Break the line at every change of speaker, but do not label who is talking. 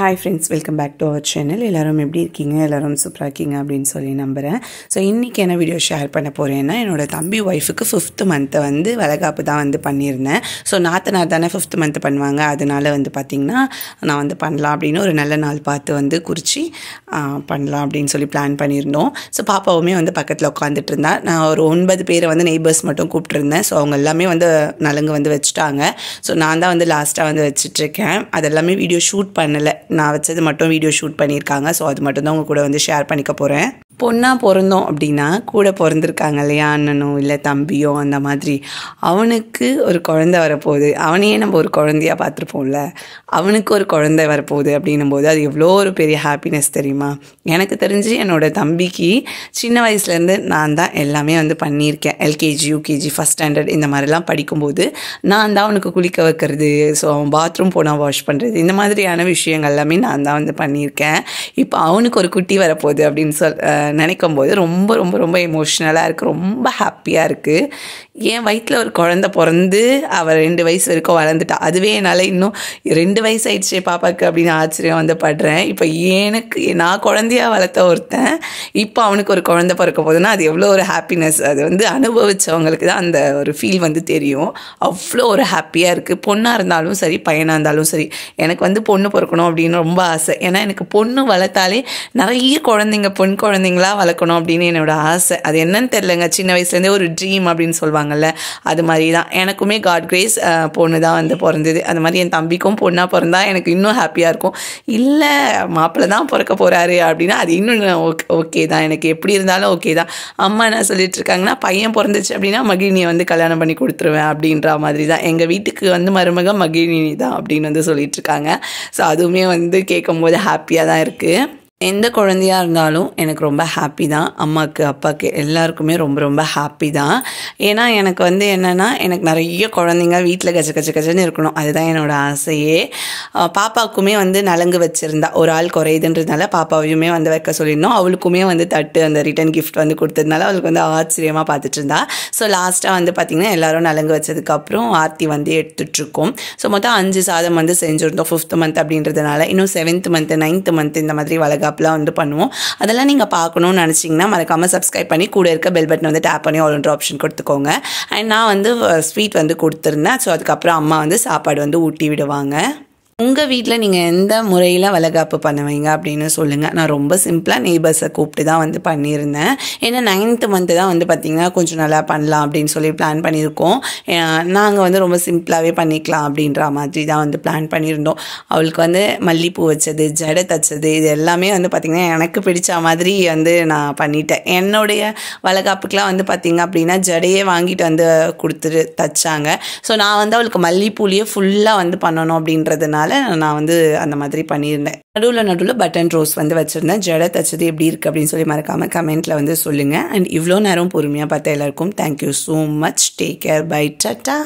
Hi friends, welcome back to our channel. எல்லாரும் எப்படி இருக்கீங்க? எல்லாரும் சூப்பரா இருக்கீங்க அப்படினு சொல்லி நம்புறேன். சோ இன்னைக்கு என்ன வீடியோ ஷேர் பண்ண போறேன்னா என்னோட தம்பி வைஃப்க்கு 5th month வந்து வளகாப்பு தான் வந்து பண்ணிருந்தேன். சோ நாத்தனார் தான 5th month பண்ணுவாங்க. அதனால வந்து பாத்தீங்கன்னா நான் வந்து பண்ணலாம் அப்படினு ஒரு நல்ல நாள் பார்த்து வந்து குறிச்சி பண்ணலாம் அப்படினு சொல்லி பிளான் பண்ணிருந்தோம். சோ பாப்பாவுமே வந்து பக்கத்துல உட்கார்ந்துட்டு இருந்தா. நான் ஒரு 9 பேரை வந்து நெய்பர்ஸ் மட்டும் கூப்பிட்டிருந்தேன். சோ அவங்க எல்லாமே வந்து நலங்கு வந்து வெச்சிட்டாங்க. சோ நான் தான் வந்து லாஸ்டா வந்து வெச்சிட்டு இருக்கேன். அதெல்லாம் வீடியோ ஷூட் பண்ணல. நான் வச்சது மட்டும் வீடியோ ஷூட் பண்ணியிருக்காங்க. ஸோ அது மட்டும் தான் உங்க கூட வந்து ஷேர் பண்ணிக்க போகிறேன். பொண்ணாக பிறந்தோம் அப்படின்னா கூட பிறந்திருக்காங்க இல்லையா, அண்ணனோ இல்லை தம்பியோ, அந்த மாதிரி அவனுக்கு ஒரு குழந்தை வரப்போகுது. அவனையே நம்ம ஒரு குழந்தையாக பார்த்துருப்போம்ல, அவனுக்கு ஒரு குழந்தை வரப்போகுது அப்படின்னும் போது அது எவ்வளோ ஒரு பெரிய ஹாப்பினஸ் தெரியுமா. எனக்கு தெரிஞ்சு என்னோடய தம்பிக்கு சின்ன வயசுலேருந்து நான் தான் எல்லாமே வந்து பண்ணியிருக்கேன். எல்கேஜி, யூகேஜி, ஃபஸ்ட் ஸ்டாண்டர்ட் இந்த மாதிரிலாம் படிக்கும்போது நான் தான் அவனுக்கு குளிக்க வைக்கிறது, ஸோ அவன் பாத்ரூம் போனால் வாஷ் பண்ணுறது, இந்த மாதிரியான விஷயங்கள் எல்லாமே நான் தான் வந்து பண்ணியிருக்கேன். இப்போ அவனுக்கு ஒரு குட்டி வரப்போகுது அப்படின்னு நினைக்கும் போது ரொம்ப ரொம்ப ரொம்ப எமோஷ்னலாக இருக்குது, ரொம்ப ஹாப்பியாக இருக்குது. என் வயிற்றில் ஒரு குழந்தை பிறந்து அவள் 2 வயசு வரைக்கும் வளர்ந்துட்டா. அதுவே என்னால் இன்னும் 2 வயசு ஆயிடுச்சு பாப்பாவுக்கு அப்படின்னு ஆச்சரியம் வந்து படுறேன். இப்போ எனக்கு நான் குழந்தையாக வளர்த்த ஒருத்தன் இப்போ அவனுக்கு ஒரு குழந்தை பிறக்க போகுதுன்னா அது எவ்வளோ ஒரு ஹாப்பினஸ். அது வந்து அனுபவித்தவங்களுக்கு தான் அந்த ஒரு ஃபீல் வந்து தெரியும். அவ்வளோ ஒரு ஹாப்பியாக இருக்குது. பொண்ணாக இருந்தாலும் சரி, பையனாக இருந்தாலும் சரி. எனக்கு வந்து பொண்ணு பிறக்கணும் அப்படின்னு ரொம்ப ஆசை. ஏன்னா எனக்கு பொண்ணு வளர்த்தாலே நிறைய குழந்தைங்க, பொன் குழந்தைங்களா வளர்க்கணும் அப்படின்னு என்னோட ஆசை. அது என்னன்னு தெரிலங்க, சின்ன வயசுலேருந்தே ஒரு ட்ரீம் அப்படின்னு சொல்லுவாங்கல்ல, அது மாதிரி தான் எனக்குமே காட் கிரேஸ் பொண்ணு தான் வந்து பிறந்தது. அது மாதிரி என் தம்பிக்கும் பொண்ணாக பிறந்தா எனக்கு இன்னும் ஹாப்பியாக இருக்கும். இல்லை மாப்பிள்ளை தான் பிறக்க போகிறாரு அப்படின்னா அது இன்னும் ஓகே தான், எனக்கு எப்படி இருந்தாலும் ஓகே தான். அம்மா என்ன சொல்லிட்டு இருக்காங்கன்னா, பையன் பிறந்துச்சு அப்படின்னா மகிழினியை வந்து கல்யாணம் பண்ணி கொடுத்துருவேன் அப்படின்ற மாதிரி தான். எங்கள் வீட்டுக்கு வந்து மருமக மகிழினி தான் அப்படின்னு வந்து சொல்லிட்டு இருக்காங்க. ஸோ அதுவுமே வந்து கேட்கும் போது ஹாப்பியாக தான் இருக்குது. எந்த குழந்தையாக இருந்தாலும் எனக்கு ரொம்ப ஹாப்பி தான். அம்மாவுக்கு, அப்பாவுக்கு எல்லாருக்குமே ரொம்ப ரொம்ப ஹாப்பி தான். ஏன்னா எனக்கு வந்து என்னென்னா, எனக்கு நிறைய குழந்தைங்க வீட்டில் கச்சன்னு இருக்கணும், அதுதான் என்னோடய ஆசையே. பாப்பாவுக்குமே வந்து நலங்கு வச்சுருந்தா, ஒரு ஆள் குறையுதுன்றதுனால பாப்பாவையுமே வந்து வைக்க சொல்லியிருந்தோம். அவளுக்குமே வந்து தட்டு அந்த ரிட்டன் கிஃப்ட் வந்து கொடுத்ததுனால அவளுக்கு வந்து ஆச்சரியமாக பார்த்துட்டு இருந்தா. ஸோ லாஸ்ட்டாக வந்து பார்த்திங்கன்னா எல்லோரும் நலங்கு வச்சதுக்கப்புறம் ஆர்த்தி வந்து எடுத்துகிட்ருக்கோம். ஸோ மொத்தம் 5 சாதம் வந்து செஞ்சுருந்தோம் 5th month அப்படின்றதுனால. இன்னும் 7th month 9th month இந்த மாதிரி வளகாப்புலாம் வந்து பண்ணுவோம். அதெல்லாம் நீங்கள் பார்க்கணும்னு நினச்சிங்கன்னா மறக்காமல் சப்ஸ்கிரைப் பண்ணி கூட இருக்க பெல் பட்டன் வந்து டேப் பண்ணி ஆல் ஆப்ஷன் கொடுத்துக்கோங்க. அண்ட் நான் வந்து ஸ்வீட் வந்து கொடுத்துருந்தேன். ஸோ அதுக்கப்புறம் அம்மா வந்து சாப்பாடு வந்து ஊட்டி விடுவாங்க. உங்கள் வீட்டில் நீங்கள் எந்த முறையில் வளகாப்பு பண்ணுவீங்க அப்படின்னு சொல்லுங்கள். நான் ரொம்ப சிம்பிளாக நெய்பர்ஸை கூப்பிட்டு தான் வந்து பண்ணியிருந்தேன். ஏன்னா 9th month தான் வந்து பார்த்திங்கன்னா கொஞ்சம் நல்லா பண்ணலாம் அப்படின்னு சொல்லி பிளான் பண்ணியிருக்கோம். நாங்கள் வந்து ரொம்ப சிம்பிளாகவே பண்ணிக்கலாம் அப்படின்ற மாதிரி தான் வந்து பிளான் பண்ணியிருந்தோம். அவளுக்கு வந்து மல்லிப்பூ வச்சது, ஜடை தைச்சது, இது எல்லாமே வந்து பார்த்திங்கன்னா எனக்கு பிடிச்ச மாதிரி வந்து நான் பண்ணிட்டேன். என்னுடைய வளகாப்புக்கெலாம் வந்து பார்த்திங்க அப்படின்னா ஜடையே வாங்கிட்டு வந்து கொடுத்துட்டு தைச்சாங்க. ஸோ நான் வந்து அவளுக்கு மல்லிப்பூலேயே ஃபுல்லாக வந்து பண்ணணும் அப்படின்றதுனால நான் வந்து அந்த மாதிரி பண்ணியிருந்தேன். நடுவில் பட்டன் ரோஸ் வந்து வச்சுருந்தேன். ஜடை தச்சது எப்படி இருக்குது அப்படின்னு சொல்லி மறக்காமல் கமெண்ட்டில் வந்து சொல்லுங்கள். அண்ட் இவ்வளோ நேரம் பொறுமையாக பார்த்த எல்லாருக்கும் thank you so much. Take care, bye, Tata.